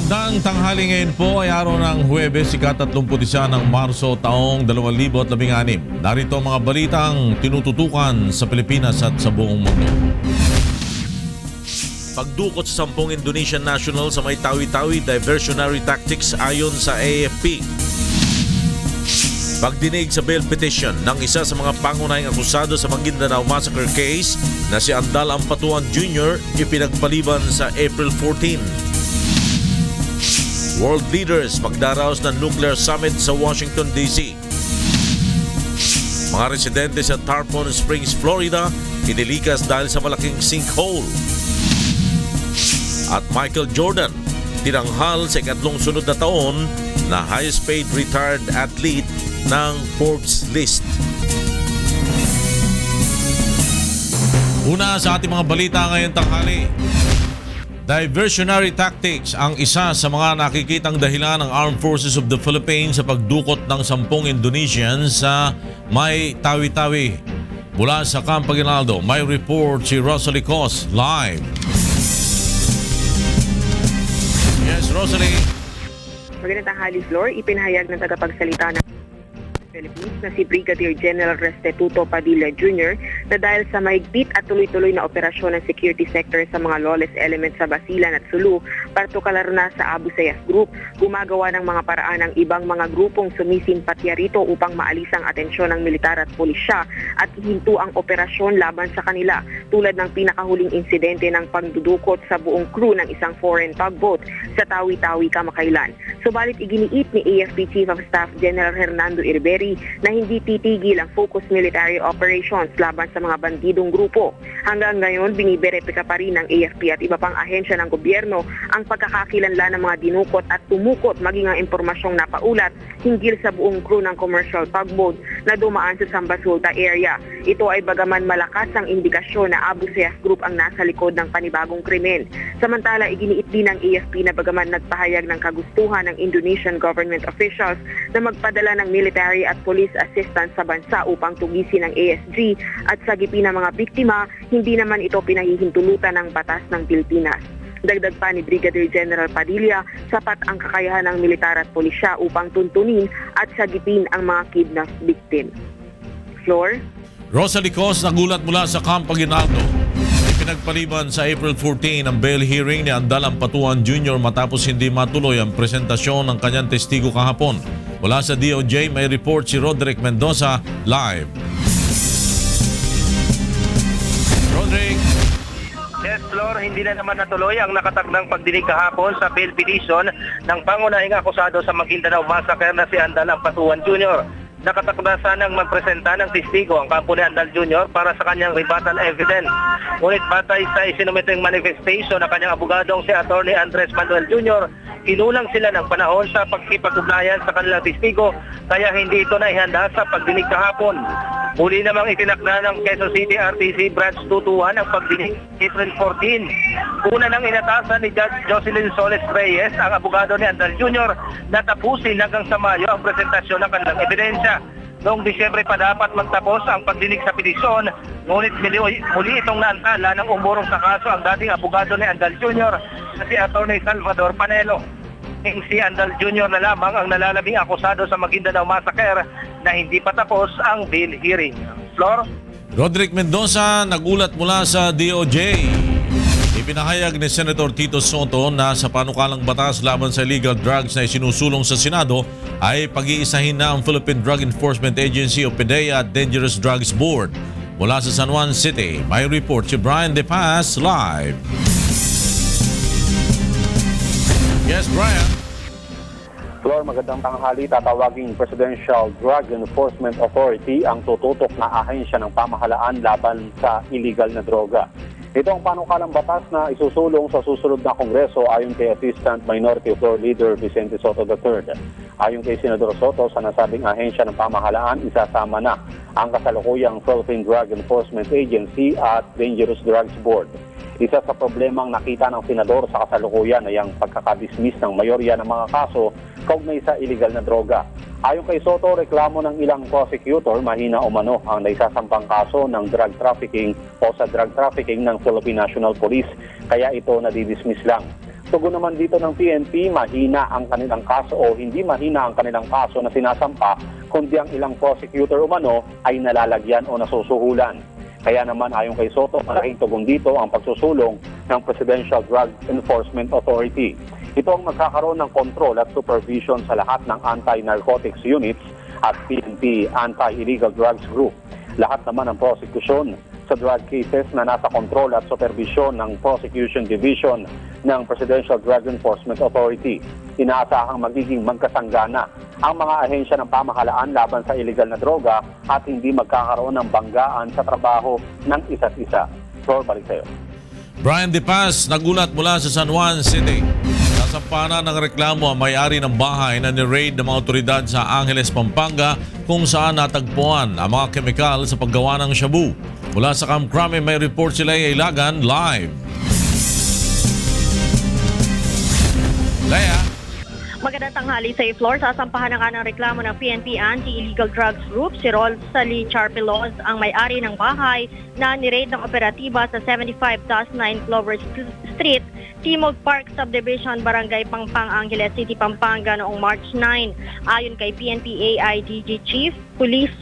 Magandang tanghali ngayon po ay araw ng Huwebes, ika-31 ng Marso taong 2016. Narito ang mga balitang tinututukan sa Pilipinas at sa buong mundo. Pagdukot sa 10 Indonesian national sa may tawi-tawi diversionary tactics ayon sa AFP. Pagdinig sa bail petition ng isa sa mga pangunahing akusado sa Maguindanao Massacre case na si Andal Ampatuan Jr. ipinagpaliban sa April 14. World leaders magdaraos ng nuclear summit sa Washington, D.C. Mga residente sa Tarpon Springs, Florida, inilikas dahil sa malaking sinkhole. At Michael Jordan, tinanghal sa ikatlong sunod na taon na highest paid retired athlete ng Forbes list. Una sa ating mga balita ngayon tanghali. Diversionary tactics ang isa sa mga nakikitang dahilan ng Armed Forces of the Philippines sa pagdukot ng 10 Indonesians sa may tawi-tawi. Mula sa Camp Aguinaldo, may report si Rosalie Cos live. Yes, Rosalie. Magandang tanghali, Flor. Ipinahayag ng tagapagsalita ng Philippines na si Brigadier General Restituto Padilla Jr. na dahil sa mahigpit at tuloy-tuloy na operasyon ng security sector sa mga lawless elements sa Basilan at Sulu, partikular na sa Abu Sayyaf Group, gumagawa ng mga paraan ng ibang mga grupong sumisimpatya rito upang maalis ang atensyon ng militar at pulisya at ihinto ang operasyon laban sa kanila, tulad ng pinakahuling insidente ng pagdudukot sa buong crew ng isang foreign tugboat sa Tawi-Tawi kamakailan. Subalit iginiit ni AFP Chief of Staff General Hernando Irberi na hindi titigil ang focus military operations laban sa mga bandidong grupo. Hanggang ngayon, biniberipika pa rin ng AFP at iba pang ahensya ng gobyerno ang pagkakakilanlan ng mga dinukot at tumukot maging ang impormasyong napaulat hinggil sa buong crew ng commercial tugboat na dumaan sa Sambasulta area. Ito ay bagaman malakas ang indikasyon na Abu Sayyaf Group ang nasa likod ng panibagong krimen. Samantala, iginiit din ng AFP na bagaman nagpahayag ng kagustuhan ng Indonesian government officials na magpadala ng military at police assistance sa bansa upang tugisin ang ASG at sagipin ang mga biktima, hindi naman ito pinahihintulutan ng batas ng Pilipinas. Dagdag pa ni Brigadier General Padilla, sapat ang kakayahan ng militar at pulisya upang tuntunin at sagipin ang mga kidnap victim. Floor? Rosalie Cos nagulat mula sa Camp Aguinaldo. Pinagpaliban sa April 14 ang bail hearing ni Andal Ampatuan Jr. matapos hindi matuloy ang presentasyon ng kanyang testigo kahapon. Mula sa DOJ, may report si Roderick Mendoza live. Roderick. Yes, Flor, hindi na naman natuloy ang nakatakdang pagdinig kahapon sa bail petition ng pangunahing akusado sa Maguindanao Massacre na si Andal Ampatuan Jr. Nakatakda sanang magpresenta ng testigo ang kampo ni Andal Jr. para sa kanyang rebuttal evidence. Ngunit batay sa isinumiteng manifestation ng kanyang abogadong si Atty. Andres Manuel Jr., kinulang sila ng panahon sa pagkipag-ugnayan sa kanilang testigo kaya hindi ito naihanda sa pagdinig kahapon. Muli namang itinakda ng Quezon City RTC Branch 221 ang pagdinig April 14. Una nang inatasan ni Judge Jocelyn Soles Reyes, ang abogado ni Andal Jr., na tapusin hanggang sa Mayo ang presentasyon ng kanilang ebidensya. Noong Disyembre pa dapat magtapos ang pagdinig sa petisyon, ngunit muli itong naantala ng umurong sa kaso ang dating abogado ni Andal Jr. na si Atty. Salvador Panelo. Si Andal Jr. na lamang ang nalalabing akusado sa Maguindanao Massacre na hindi pa tapos ang bail hearing. Flor? Roderick Mendoza nagulat mula sa DOJ. Ipinahayag ni Senator Tito Soto na sa panukalang batas laban sa illegal drugs na isinusulong sa Senado ay pag-iisahin na ang Philippine Drug Enforcement Agency o PDEA at Dangerous Drugs Board. Mula sa San Juan City, may report si Brian De Paz live. Yes, Brian. Flor, magandang tanghali. Tatawaging Presidential Drug Enforcement Authority ang tututok na ahensya ng pamahalaan laban sa illegal na droga. Ito ang panukalang batas na isusulong sa susunod na Kongreso ayon kay Assistant Minority Floor Leader Vicente Soto III. Ayon kay Senador Soto, sa nasabing ahensya ng pamahalaan, isasama na ang kasalukuyang Philippine Drug Enforcement Agency at Dangerous Drugs Board. Isa sa problemang nakita ng senador sa kasalukuyan ay ang pagkakadismiss ng mayorya ng mga kaso kaugnay sa iligal na droga. Ayon kay Soto, reklamo ng ilang prosecutor, mahina umano ang naisasampang kaso ng drug trafficking o sa drug trafficking ng Philippine National Police, kaya ito nadidismiss lang. Tugon naman dito ng PNP, mahina ang kanilang kaso o hindi mahina ang kanilang kaso na sinasampa, kundi ang ilang prosecutor umano ay nalalagyan o nasusuhulan. Kaya naman ayon kay Soto, malaking tugon dito ang pagsusulong ng Presidential Drug Enforcement Authority. Ito ang magkakaroon ng control at supervision sa lahat ng anti-narcotics units at PNP Anti-Illegal Drugs Group. Lahat naman ng prosecution sa drug cases na nasa control at supervision ng Prosecution Division ng Presidential Drug Enforcement Authority. Inaasahang magiging magkasanggana ang mga ahensya ng pamahalaan laban sa illegal na droga at hindi magkakaroon ng banggaan sa trabaho ng isa't isa. Flor, balik sa'yo. Brian De Paz, nagulat mula sa San Juan City. Nasampanan ng reklamo ang may-ari ng bahay na ni-raid ng mga otoridad sa Angeles, Pampanga kung saan natagpuan ang mga kemikal sa paggawa ng shabu. Mula sa Camp Crame, may report si Leia Ilagan live. Leia. Magandang tanghali sa floor. Sasampahan na nga ng reklamo ng PNP Anti-Illegal Drugs Group si Rosalie Charpelos, ang may-ari ng bahay na ni-raid ng operatiba sa 75-9 Clover Street, Timog Park Subdivision, Barangay Pangpang, Angeles City, Pampanga noong March 9. Ayon kay PNP AIDG Police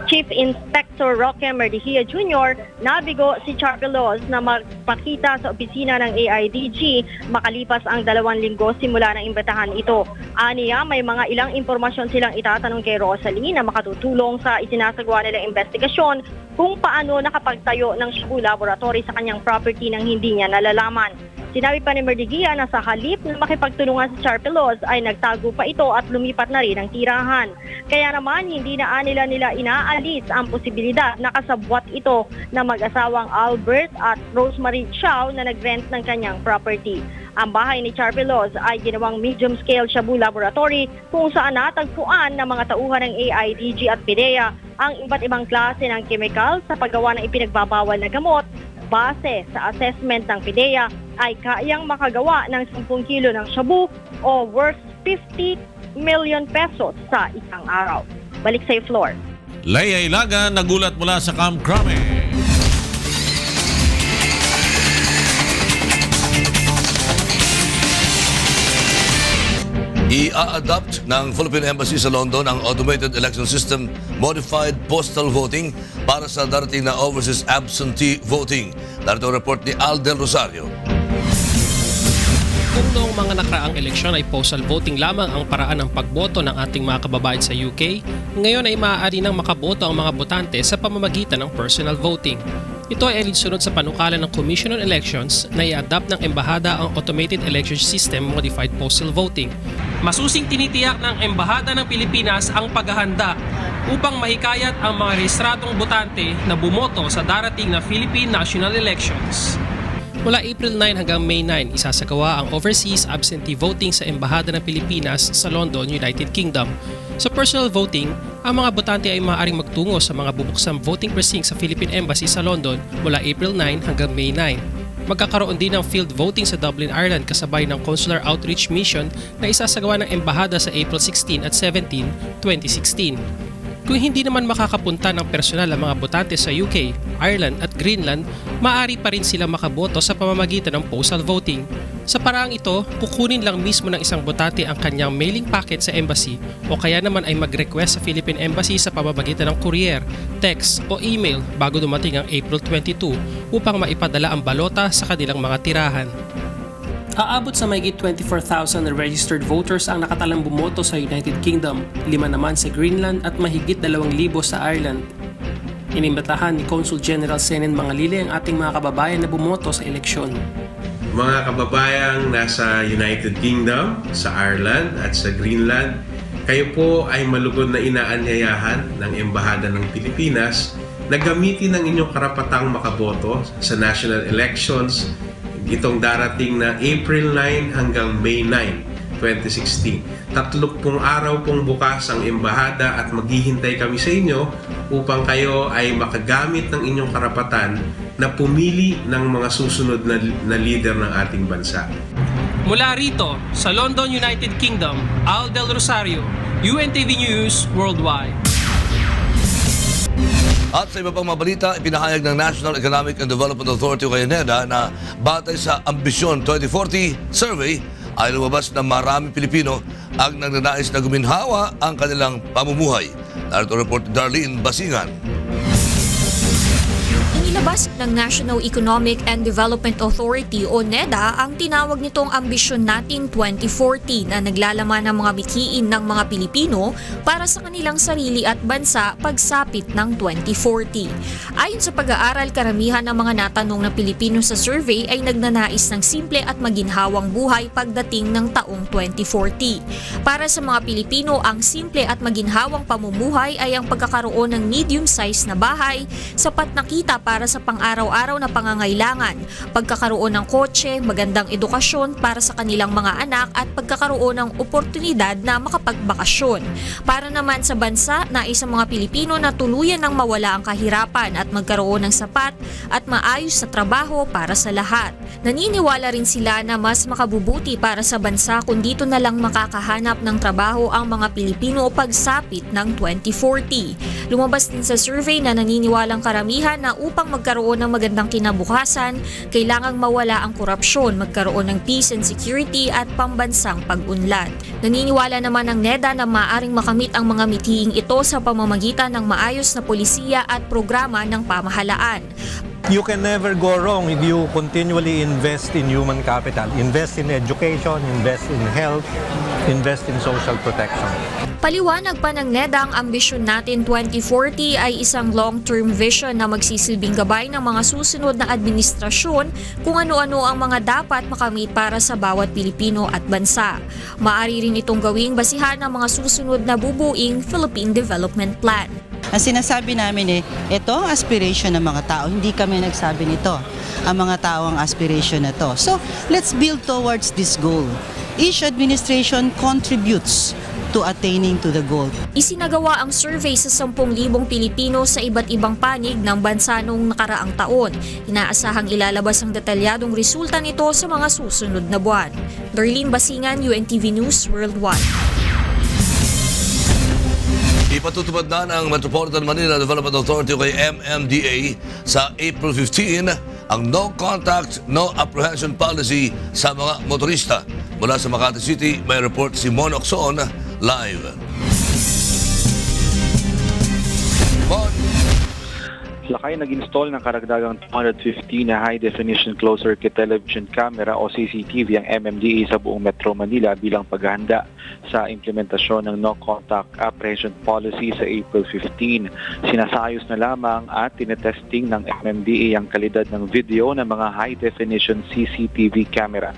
Chief Inspector Roque Merdihia Jr., nabigo si Charpelos na magpakita sa opisina ng AIDG makalipas ang 2 linggo simula ng imbitahan ito. Aniya, may mga ilang impormasyon silang itatanong kay Rosalie na makatutulong sa isinasagawa nilang investigasyon kung paano nakapagtayo ng shabu laboratory sa kanyang property nang hindi niya nalalaman. Sinabi pa ni Merdihia na sa halip na makipagtulungan si Charpelos ay nagtago pa ito at lumipat na rin ang tirahan. Kaya naman hindi na nila inaalis ang posibilidad na kasabwat ito na mag-asawang Albert at Rosemary Chow na nag-rent ng kanyang property. Ang bahay ni Charpelos ay ginawang medium-scale shabu laboratory kung saan natagpuan ng mga tauhan ng AIDG at PDEA ang iba't ibang klase ng chemical sa paggawa ng ipinagbabawal na gamot. Base sa assessment ng PDEA ay kayang makagawa ng 10 kilo ng shabu o worth 50 million pesos sa isang araw. Balik sa floor. Leia Ilagan, nagulat mula sa Camp Crame. I-a-adopt ng Philippine Embassy sa London ang Automated Election System Modified Postal Voting para sa darating na overseas absentee voting. Narito ang report ni Al Del Rosario. Kung noong mga nakaraang eleksyon ay postal voting lamang ang paraan ng pagboto ng ating mga kababayan sa UK, ngayon ay maaari nang makaboto ang mga botante sa pamamagitan ng personal voting. Ito ay alinsunod sa panukala ng Commission on Elections na i-adapt ng Embahada ang Automated Election System Modified Postal Voting. Masusing tinitiyak ng Embahada ng Pilipinas ang paghahanda upang mahikayat ang mga rehistradong botante na bumoto sa darating na Philippine National Elections. Mula April 9 hanggang May 9, isasagawa ang overseas absentee voting sa Embahada ng Pilipinas sa London, United Kingdom. Sa personal voting, ang mga botante ay maaaring magtungo sa mga bubuksang voting precinct sa Philippine Embassy sa London mula April 9 hanggang May 9. Magkakaroon din ng field voting sa Dublin, Ireland kasabay ng Consular Outreach Mission na isasagawa ng Embahada sa April 16 at 17, 2016. Kung hindi naman makakapunta ng personal ang mga botante sa UK, Ireland at Greenland, maaari pa rin sila makaboto sa pamamagitan ng postal voting. Sa paraang ito, kukunin lang mismo ng isang botante ang kanyang mailing packet sa embassy o kaya naman ay mag-request sa Philippine Embassy sa pamamagitan ng courier, text o email bago dumating ang April 22 upang maipadala ang balota sa kanilang mga tirahan. Aabot sa mahigit 24,000 registered voters ang nakatalang bumoto sa United Kingdom, 5 naman sa Greenland at mahigit 2,000 sa Ireland. Inimbatahan ni Consul General Senen Mangalile ang ating mga kababayan na bumoto sa eleksyon. Mga kababayang nasa United Kingdom, sa Ireland at sa Greenland, kayo po ay malugod na inaanyayahan ng Embahada ng Pilipinas na gamitin ang inyong karapatang makaboto sa national elections itong darating na April 9 hanggang May 9, 2016. 30 araw pong bukas ang Embahada at maghihintay kami sa inyo upang kayo ay makagamit ng inyong karapatan na pumili ng mga susunod na leader ng ating bansa. Mula rito, sa London, United Kingdom, Al Del Rosario, UNTV News Worldwide. At sa iba pang mga balita, ipinahayag ng National Economic and Development Authority o NEDA na batay sa Ambisyon 2040 survey ay lumabas na marami Pilipino ang nagnanais na guminhawa ang kanilang pamumuhay. Narito report ni Darlene Basingan. Inilabas ng National Economic and Development Authority o NEDA ang tinawag nitong Ambisyon Natin 2040 na naglalaman ng mga mithiin ng mga Pilipino para sa kanilang sarili at bansa pagsapit ng 2040. Ayon sa pag-aaral, karamihan ng mga natanong na Pilipino sa survey ay nagnanais ng simple at maginhawang buhay pagdating ng taong 2040. Para sa mga Pilipino, ang simple at maginhawang pamumuhay ay ang pagkakaroon ng medium-sized na bahay, sapat na kita para sa pang-araw-araw na pangangailangan, pagkakaroon ng kotse, magandang edukasyon para sa kanilang mga anak at pagkakaroon ng oportunidad na makapagbakasyon. Para naman sa bansa, nais ng mga Pilipino na tuluyan ng mawala ang kahirapan at magkaroon ng sapat at maayos na trabaho para sa lahat. Naniniwala rin sila na mas makabubuti para sa bansa kung dito na lang makakahanap ng trabaho ang mga Pilipino pagsapit ng 2040. Lumabas din sa survey na naniniwalang karamihan na upang magkaroon ng magandang kinabukasan, kailangang mawala ang korupsyon, magkaroon ng peace and security at pambansang pag-unlad. Naniniwala naman ng NEDA na maaaring makamit ang mga mithiing ito sa pamamagitan ng maayos na polisiya at programa ng pamahalaan. You can never go wrong if you continually invest in human capital, invest in education, invest in health, invest in social protection. Paliwanag pa ng NEDA, ang Ambisyon Natin 2040 ay isang long-term vision na magsisilbing gabay ng mga susunod na administrasyon kung ano-ano ang mga dapat makamit para sa bawat Pilipino at bansa. Maaari rin itong gawing basihan ng mga susunod na bubuing Philippine Development Plan. Ang sinasabi namin ito ang aspiration ng mga tao. Hindi kami nagsabi nito. Ang mga tao ang aspiration na to. So, let's build towards this goal. Each administration contributes to attaining to the goal. Isinagawa ang survey sa 10,000 Pilipino sa iba't ibang panig ng bansa noong nakaraang taon. Inaasahang ilalabas ang detalyadong resulta nito sa mga susunod na buwan. Darlene Basingan, UNTV News Worldwide. Ipatutupad na ng Metropolitan Manila Development Authority o kay MMDA sa April 15 ang No Contact, No Apprehension Policy sa mga motorista. Mula sa Makati City, may report si Mon Oxon live. Mon. Lakay nag-install ng karagdagang 250 na high-definition closed-circuit television camera o CCTV ang MMDA sa buong Metro Manila bilang paghahanda sa implementasyon ng No Contact Apprehension Policy sa April 15. Sinasayos na lamang at tinetesting ng MMDA ang kalidad ng video ng mga high-definition CCTV camera.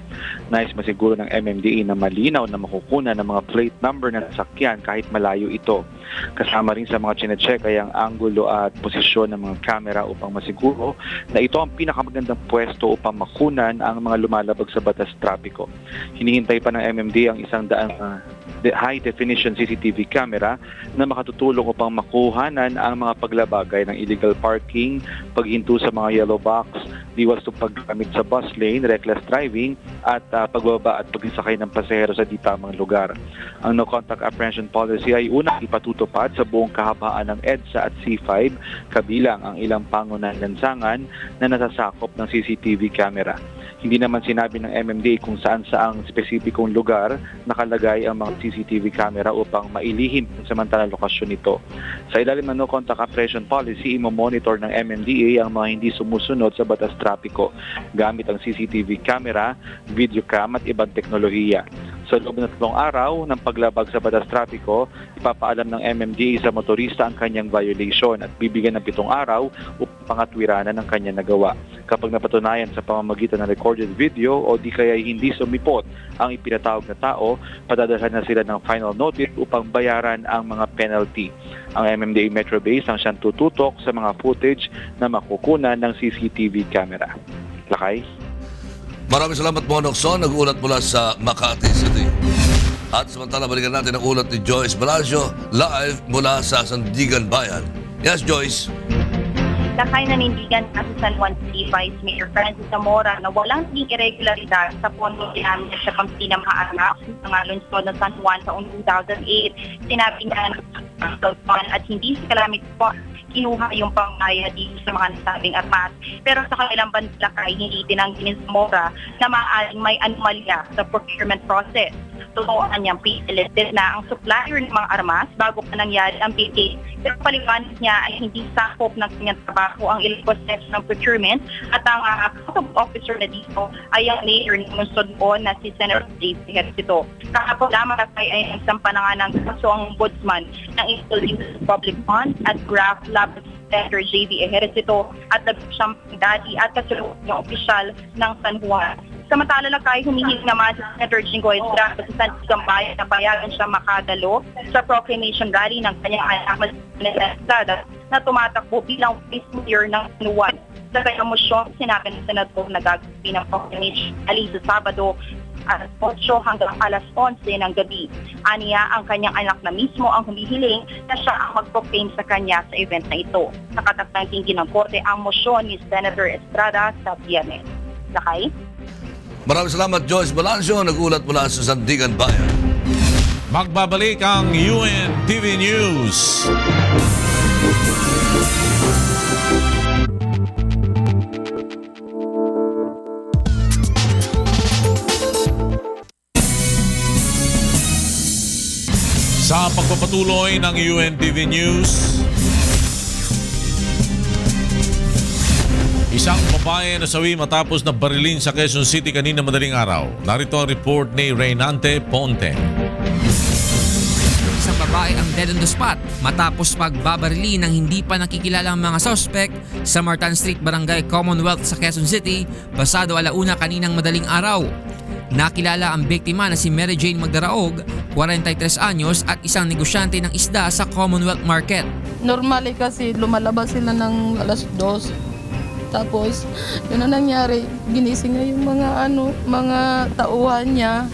Nais masiguro ng MMDA na malinaw na makukunan ng mga plate number ng sasakyan kahit malayo ito. Kasama rin sa mga chinecheck ay ang anggulo at posisyon ng mga camera upang masiguro na ito ang pinakamagandang pwesto upang makunan ang mga lumalabag sa batas trapiko. Hinihintay pa ng MMDA ang 100 high-definition CCTV camera na makatutulong upang makuhanan ang mga paglabagay ng illegal parking, paghinto sa mga yellow box, diwals sa paggamit sa bus lane, reckless driving, at pagbaba at pagsasakay ng pasahero sa di tamang lugar. Ang No Contact Apprehension Policy ay unang ipatutupad sa buong kahabaan ng EDSA at C5, kabilang ang ilang pangunahing lansangan na nasasakop ng CCTV camera. Hindi naman sinabi ng MMDA kung saan saang spesipikong lugar nakalagay ang mga CCTV camera upang mailihim ang samantalang lokasyon nito. Sa ilalim ng No Contact Apprehension Policy, imomonitor ng MMDA ang mga hindi sumusunod sa batas trapiko gamit ang CCTV camera, video cam at ibang teknolohiya. Sa loob ng 3 araw ng paglabag sa batas trapiko, ipapaalam ng MMDA sa motorista ang kanyang violation at bibigyan ng 7 araw upang pangatwiranan ng kanyang nagawa. Kapag napatunayan sa pamamagitan ng recorded video o di kaya hindi sumipot ang ipinatawag na tao, padadalhan na sila ng final notice upang bayaran ang mga penalty. Ang MMDA Metro Base ang siyang tututok sa mga footage na makukunan ng CCTV camera. Lakay? Maraming salamat, Mon Oxon. Nag-ulat mula sa Makati City. At samantala, balikan natin ang ulat ni Joyce Balacio live mula sa Sandigan Bayan. Yes, Joyce. Lakay nanindigan sa San Juan City Vice Mayor Francis Zamora na walang naging irregularidad sa pondo ginamit sa kampanya ng mga anak ng lungsod ng San Juan taong 2008. Sinabi niya at hindi sa calamity kinuha yung pangbayad dito sa mga nasabing armas. Pero sa kanilang bandilakay, hindi tinanggi ni Zamora na maaaring may anomalya sa procurement process. Tutuan niyang pre-selected na ang supplier ng mga armas bago pa nangyari ang bidding. Pero paliwanag niya ay hindi sakop ng kanyang trabaho ang ilang proseso ng procurement at ang accountable officer na dito ay ang mayor ng lungsod doon na si Senator J.C. Ejercito. Kahapon lamang ay nagsampa na nga ng kaso ang ombudsman ng illegal use of public funds at Graph Lab Senator J.B. Ejercito at siyang dati at kasulukong opisyal ng San Juan. Samantala lang tayo humihingi naman si Senator Jingo Estrada sa San Bayan na bayagan siya makadalo sa proclamation rally ng kanyang anak na Estrada na tumatakbo bilang vice mayor ng San Juan. Sa kanyang mosyong, sinabi ng Senador na gagawin ng proclamation rally sa Sabado alas 8 hanggang alas 11 ng gabi. Aniya, ang kanyang anak na mismo ang humihiling na siya ang mag-proclaim sa kanya sa event na ito. Nakatakdang tingin ng korte ang mosyon ni Senator Estrada sa Biyernes. Lakay? Maraming salamat, Joyce Balancio, nagulat mula sa Sandigan Bayan. Magbabalik ang UNTV News. Sa pagpapatuloy ng UNTV News, isang babae nasawi matapos na barilin sa Quezon City kanina madaling araw. Narito ang report ni Reynante Ponte. Isang babae ang dead on the spot matapos pagbabarili ng hindi pa nakikilalang mga suspect sa Martan Street, Barangay Commonwealth sa Quezon City, pasado 1:00 kaninang madaling araw. Nakilala ang biktima na si Mary Jane Magdaraog, 43 anyos at isang negosyante ng isda sa Commonwealth Market. Normally kasi lumalabas sila ng alas 2. Tapos, yun ang nangyari, ginising niya yung mga tauhan niya.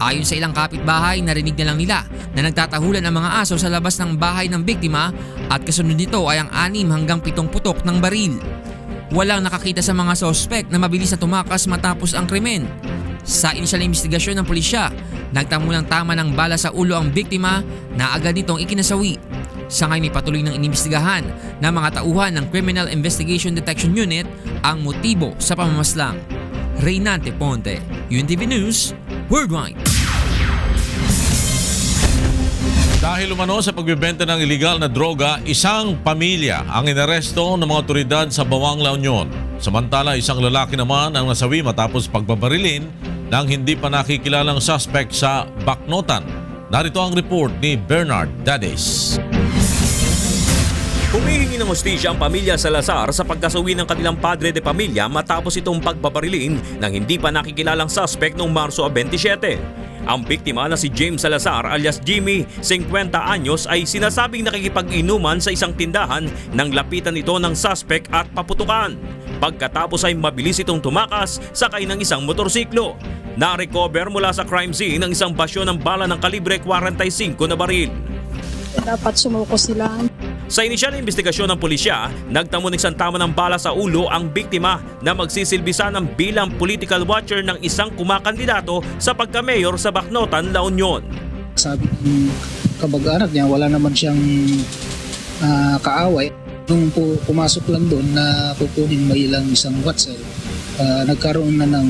Ayon sa ilang kapitbahay, narinig na lang nila na nagtatahulan ang mga aso sa labas ng bahay ng biktima at kasunod nito ay ang 6 hanggang 7 putok ng baril. Walang nakakita sa mga sospek na mabilis na tumakas matapos ang krimen. Sa inisyal na investigasyon ng pulisya, nagtamo ng tama ng bala sa ulo ang biktima na agad nitong ikinasawi. Sa ngayon ay patuloy ng inimbestigahan ng mga tauhan ng Criminal Investigation Detection Unit ang motibo sa pamamaslang. Reynante Ponte, UNTV News, Worldwide. Dahil umano sa pagbebenta ng iligal na droga, isang pamilya ang inaresto ng mga otoridad sa Bawang La Union. Samantala, isang lalaki naman ang nasawi matapos pagbabarilin ng hindi pa nakikilalang suspect sa Baknotan. Narito ang report ni Bernard Dades. Humihingi ng hustisya ang pamilya Salazar sa pagkasawi ng kanilang padre de pamilya matapos itong pagbabarilin ng hindi pa nakikilalang suspect noong Marso 27. Ang biktima na si James Salazar alias Jimmy, 50 anyos ay sinasabing nakikipag-inuman sa isang tindahan nang lapitan ito ng suspect at paputukan. Pagkatapos ay mabilis itong tumakas sakay ng isang motorsiklo. Na-recover mula sa crime scene ang isang basyo ng bala ng kalibre 45 na baril. Dapat sumuko sila. Sa inisyal na investigasyon ng pulisya, nagtamo ng isang tama ng bala sa ulo ang biktima na magsisilbi ng bilang political watcher ng isang kumakandidato sa pagka-mayor sa Baknotan, La Union. Sabi ng kabag-anak niya, wala naman siyang kaaway. Nung pumasok lang doon na kukunin may ilang isang WhatsApp, nagkaroon na ng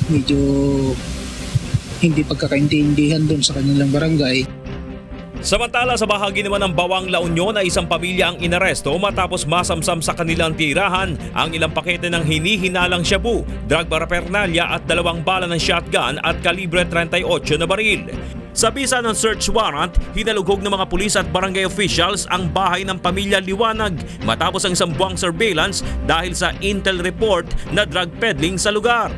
medyo hindi pagkakaintindihan doon sa kanilang barangay. Samantala sa bahagi naman ng Bawang La Union ay isang pamilya ang inaresto matapos masamsam sa kanilang tirahan ang ilang pakete ng hinihinalang shabu, drug paraphernalia at 2 bala ng shotgun at kalibre 38 na baril. Sa bisa ng search warrant, hinalugog ng mga pulis at barangay officials ang bahay ng pamilya Liwanag matapos ang isang buwang surveillance dahil sa intel report na drug peddling sa lugar.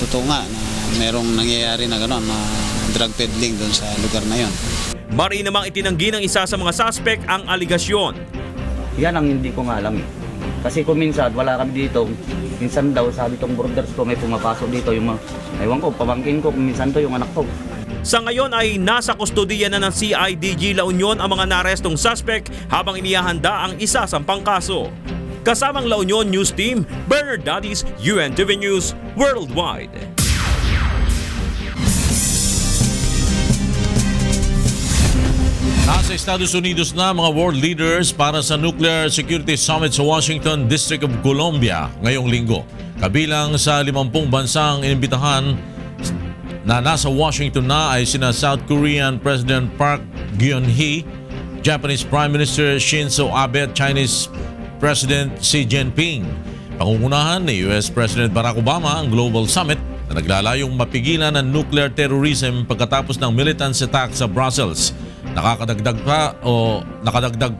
Totoo nga na merong nangyayari na gano'n na drug peddling doon sa lugar na yon. Mari namang itinanggi ng isa sa mga suspect ang aligasyon. Yan ang hindi ko nga alam eh. Kasi kung minsan wala kami dito, minsan daw sabi tong brothers ko may pumapasok dito yung mga, ewan ko, pamangkin ko, minsan to yung anak ko. Sa ngayon ay nasa kustodiya na ng CIDG La Union ang mga narestong suspect habang inihahanda ang isasampang kaso. Kasamang La Union News Team, Bernard Dadis, UNTV News, Worldwide. Nasa Nasa Estados Unidos na mga world leaders para sa Nuclear Security Summit sa Washington, District of Columbia ngayong linggo. Kabilang sa 50 bansang inimbitahan na nasa Washington na ay sina South Korean President Park Geun-hye, Japanese Prime Minister Shinzo Abe at Chinese President Xi Jinping. Pangungunahan ni US President Barack Obama ang Global Summit na naglalayong mapigilan ang nuclear terrorism pagkatapos ng militants attack sa Brussels. Nakadagdag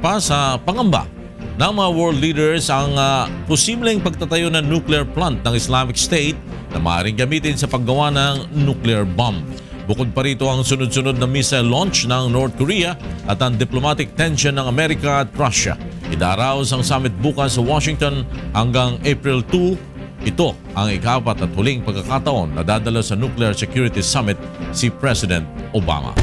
pa sa pangamba ng mga world leaders ang posibleng pagtatayo ng nuclear plant ng Islamic State na maaaring gamitin sa paggawa ng nuclear bomb. Bukod pa rito ang sunod-sunod na missile launch ng North Korea at ang diplomatic tension ng Amerika at Russia. Idaraos ang summit bukas sa Washington hanggang April 2. Ito ang ikapat at huling pagkakataon na dadala sa Nuclear Security Summit si President Obama.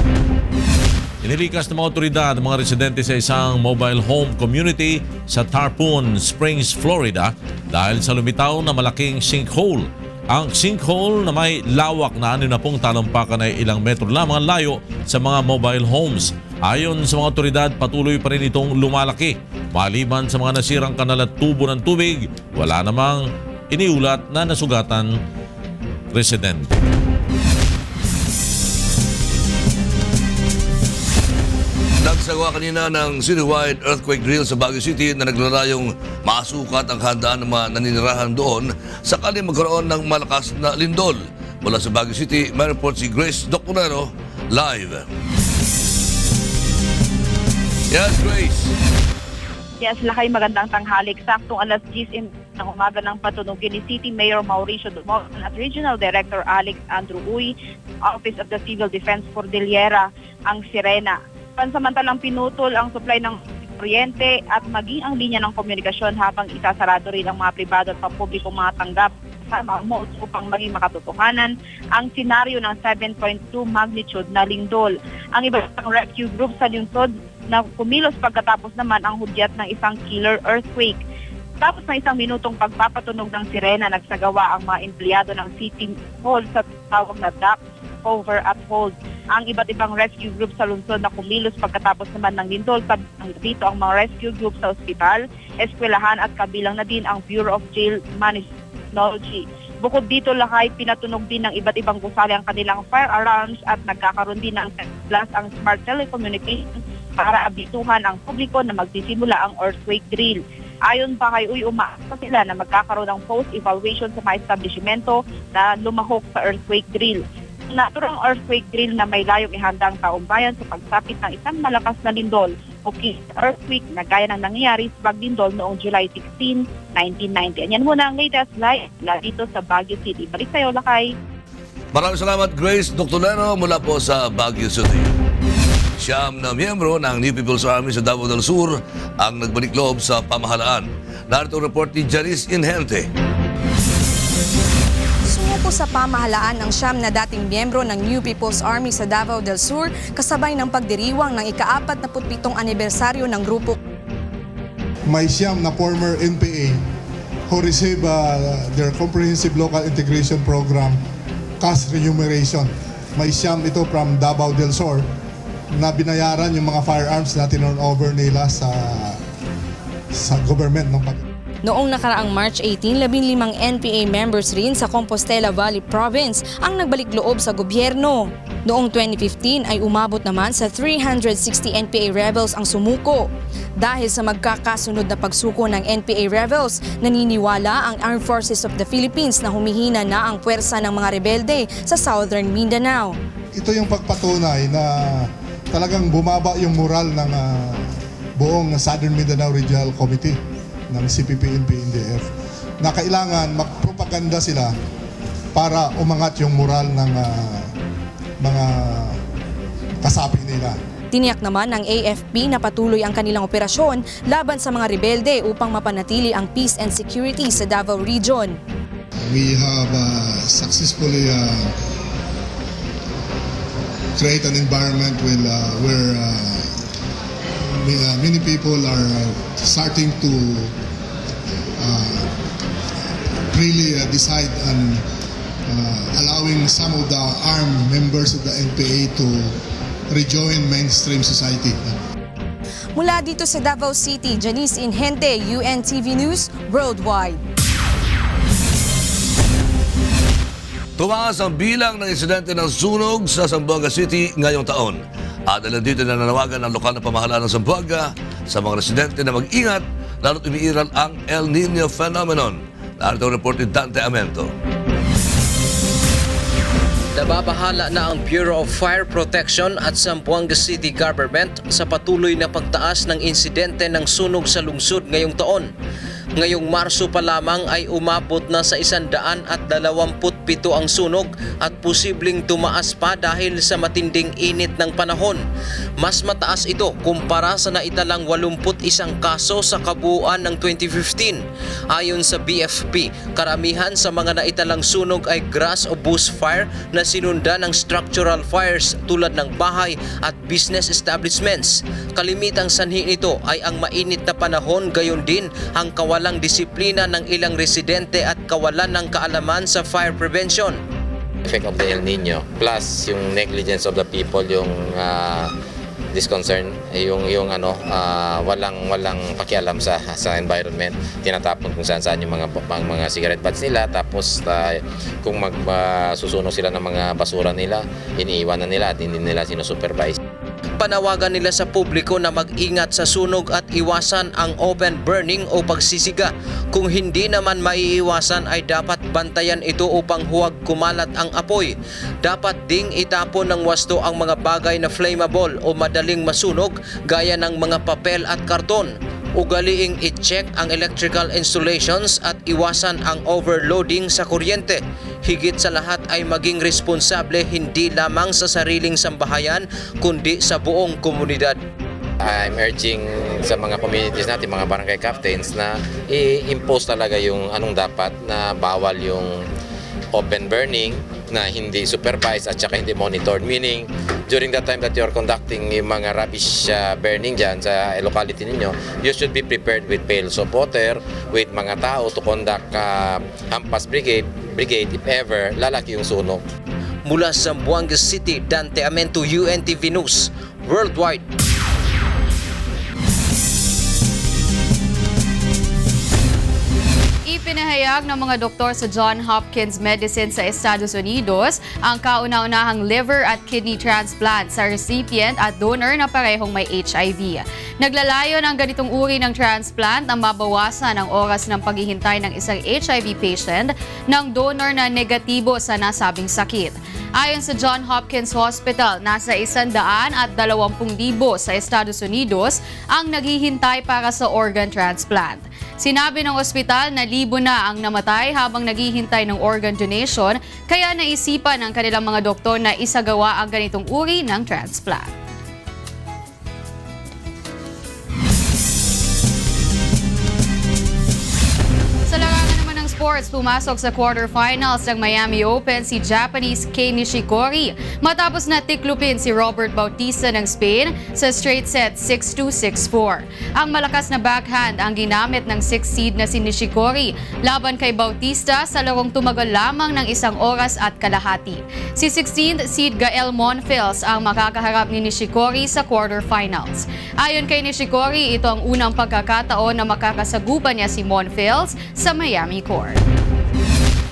Inilikas ng mga otoridad ang mga residente sa isang mobile home community sa Tarpon Springs, Florida dahil sa lumitaw na malaking sinkhole. Ang sinkhole na may lawak na 60 talampakan ay ilang metro lamang layo sa mga mobile homes. Ayon sa mga otoridad, patuloy pa rin itong lumalaki. Maliban sa mga nasirang kanal at tubo ng tubig, wala namang iniulat na nasugatan residente. Nagsagawa kanina ng citywide earthquake drill sa Baguio City na naglalayong masukat ang handaan ng mga naninirahan doon sakali magkaroon ng malakas na lindol. Mula sa Baguio City, may report si Grace Docunero live. Yes, Grace. Yes, Lakay, magandang tanghali. Saktong alas 10 ng umaga ng patunugin ni City Mayor Mauricio Dumogan at Regional Director Alex Andrew Uy, Office of the Civil Defense Cordillera, ang sirena. Pansamantalang pinutol ang supply ng kuryente at maging ang linya ng komunikasyon habang isasarado rin ang mga pribado at pampublikong mga tanggap sa malls upang maging makatotohanan ang senaryo ng 7.2 magnitude na lindol. Ang iba pang rescue group sa lungsod na kumilos pagkatapos naman ang hudyat ng isang killer earthquake. Tapos ng 1 minutong pagpapatunog ng sirena, nagsagawa ang mga empleyado ng City Hall sa tawag na duck, cover at hold. Ang iba't ibang rescue group sa lungsod na kumilos pagkatapos naman ng lindol. Kabilang dito ang mga rescue group sa ospital, eskwelahan at kabilang na din ang Bureau of Jail Management. Bukod dito, Lakay, pinatunog din ng iba't ibang gusali ang kanilang fire alarms at nagkakaroon din ng blast ang smart telecommunications para abisuhan ang publiko na magsisimula ang earthquake drill. Ayon pa kay Uy, umaasa sila na magkakaroon ng post-evaluation sa mga establishmento na lumahok sa earthquake drill. Naturang earthquake drill na may layong ihanda ang taong bayan sa pagsapit ng isang malakas na lindol o earthquake na gaya ng nangyayari sa paglindol noong July 16, 1990. Yan muna ang latest live dito sa Baguio City. Balik sa'yo, Lakay. Maraming salamat, Grace Docunero mula po sa Baguio City. Siyam na miyembro ng New People's Army sa Davao del Sur ang nagbalik loob sa pamahalaan. Narito ang report ni Janice Inhente. Sumuko sa pamahalaan ng siyam na dating miyembro ng New People's Army sa Davao del Sur kasabay ng pagdiriwang ng ika-47 anibersaryo ng grupo. May siyam na former NPA who receive their Comprehensive Local Integration Program cash remuneration. May siyam ito from Davao del Sur na binayaran yung mga firearms na tinurn over nila sa government ng Noong nakaraang March 18, 15 NPA members rin sa Compostela Valley Province ang nagbalik loob sa gobyerno. Noong 2015 ay umabot naman sa 360 NPA rebels ang sumuko. Dahil sa magkakasunod na pagsuko ng NPA rebels, naniniwala ang Armed Forces of the Philippines na humihina na ang puwersa ng mga rebelde sa Southern Mindanao. Ito yung pagpatunay na talagang bumaba yung moral ng buong Southern Mindanao Regional Committee ng CPP-NP-NDF na kailangan magpropaganda sila para umangat yung moral ng mga kasapi nila. Tiniyak naman ng AFP na patuloy ang kanilang operasyon laban sa mga rebelde upang mapanatili ang peace and security sa Davao Region. We have successfully create an environment where many people are starting to really decide on allowing some of the armed members of the NPA to rejoin mainstream society. Mula dito sa Davao City, Janice Inhente, UNTV News Worldwide. Tumaas ang bilang ng insidente ng sunog sa Zamboanga City ngayong taon. At dahil dito na nanawagan ng lokal na pamahalaan ng Zamboanga sa mga residente na mag-ingat lalo't umiiral ang El Nino phenomenon. Narito ang report ni Dante Amento. Nababahala na ang Bureau of Fire Protection at Zamboanga City Government sa patuloy na pagtaas ng insidente ng sunog sa lungsod ngayong taon. Ngayong Marso pa lamang ay umabot na sa 127 ang sunog at posibleng tumaas pa dahil sa matinding init ng panahon. Mas mataas ito kumpara sa naitalang 81 kaso sa kabuuan ng 2015. Ayon sa BFP, karamihan sa mga naitalang sunog ay grass o bush fire na sinundan ng structural fires tulad ng bahay at business establishments. Kalimitang sanhi nito ay ang mainit na panahon, gayon din ang kawalang disiplina ng ilang residente at kawalan ng kaalaman sa fire prevention. Effect of the El Nino plus yung negligence of the people, yung disconcern, yung walang pakialam sa environment, tinatapon kung saan yung mga cigarette butts nila, tapos kung magsusunog sila ng mga basura nila, iniiwanan nila at hindi nila sinusupervise. Panawagan nila sa publiko na mag-ingat sa sunog at iwasan ang open burning o pagsisiga. Kung hindi naman maiiwasan ay dapat bantayan ito upang huwag kumalat ang apoy. Dapat ding itapon ng wasto ang mga bagay na flammable o madaling masunog gaya ng mga papel at karton. Ugaliing i-check ang electrical installations at iwasan ang overloading sa kuryente. Higit sa lahat ay maging responsable hindi lamang sa sariling sambahayan kundi sa buong komunidad. I'm urging sa mga communities natin, mga barangay captains, na i-impose talaga yung anong dapat, na bawal yung open burning na hindi supervised at saka hindi monitored. Meaning, during the time that you're conducting yung mga rubbish burning dyan sa locality ninyo, you should be prepared with pails of water, with mga tao to conduct hampas brigade if ever lalaki yung sunog. Mula sa Zamboanga City, Dante Amento, UNTV News Worldwide. Ipinahayag ng mga doktor sa John Hopkins Medicine sa Estados Unidos ang kauna-unahang liver at kidney transplant sa recipient at donor na parehong may HIV. Naglalayon ang ganitong uri ng transplant na mabawasan ang oras ng paghihintay ng isang HIV patient ng donor na negatibo sa nasabing sakit. Ayon sa John Hopkins Hospital, nasa 120,000 sa Estados Unidos ang naghihintay para sa organ transplant. Sinabi ng ospital na libo na ang namatay habang naghihintay ng organ donation, kaya naisipan ng kanilang mga doktor na isagawa ang ganitong uri ng transplant. Sa larangan naman ng sports, pumasok sa quarterfinals ng Miami Open si Japanese Kei Nishikori matapos na tiklupin si Robert Bautista ng Spain sa straight set 6-2, 6-4. Ang malakas na backhand ang ginamit ng 6th seed na si Nishikori laban kay Bautista sa larong tumagal lamang ng 1 oras at kalahati. Si 16th seed Gael Monfils ang makakaharap ni Nishikori sa quarterfinals. Ayon kay Nishikori, ito ang unang pagkakataon na makakasagupan niya si Monfils sa Miami Court.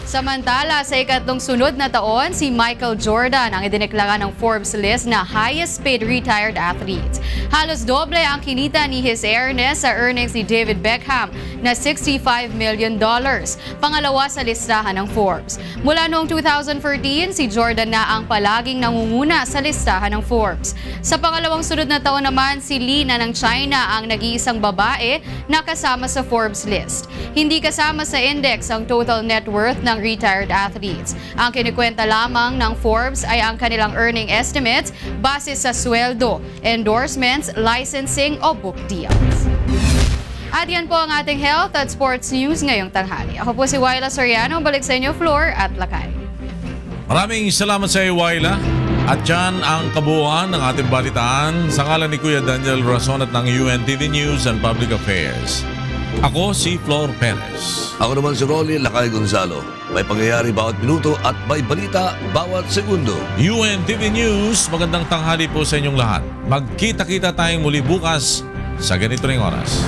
Samantala, sa ikatlong sunod na taon, si Michael Jordan ang idineklara ng Forbes list na highest paid retired athlete. Halos doble ang kinita ni His Airness sa earnings ni David Beckham na $65 million. Pangalawa sa listahan ng Forbes. Mula noong 2014, si Jordan na ang palaging nangunguna sa listahan ng Forbes. Sa pangalawang sunod na taon naman, si Lina ng China ang nag-iisang babae na kasama sa Forbes list. Hindi kasama sa index ang total net worth ng retired athletes. Ang kinikwenta lamang ng Forbes ay ang kanilang earning estimates base sa sweldo, endorsements, licensing o book deals. At yan po ang ating health at sports news ngayong tanghali. Ako po si Wyla Soriano, balik sa inyo floor at lakay. Maraming salamat sa iyo, Wyla. At yan ang kabuuan ng ating balitaan sa ngalan ni Kuya Daniel Rason at ng UNTV News and Public Affairs. Ako si Flor Perez. Ako naman si Rolly Lakay Gonzalo. May pangyayari bawat minuto at may balita bawat segundo. UNTV News, magandang tanghali po sa inyong lahat. Magkita-kita tayong muli bukas sa ganito ring oras.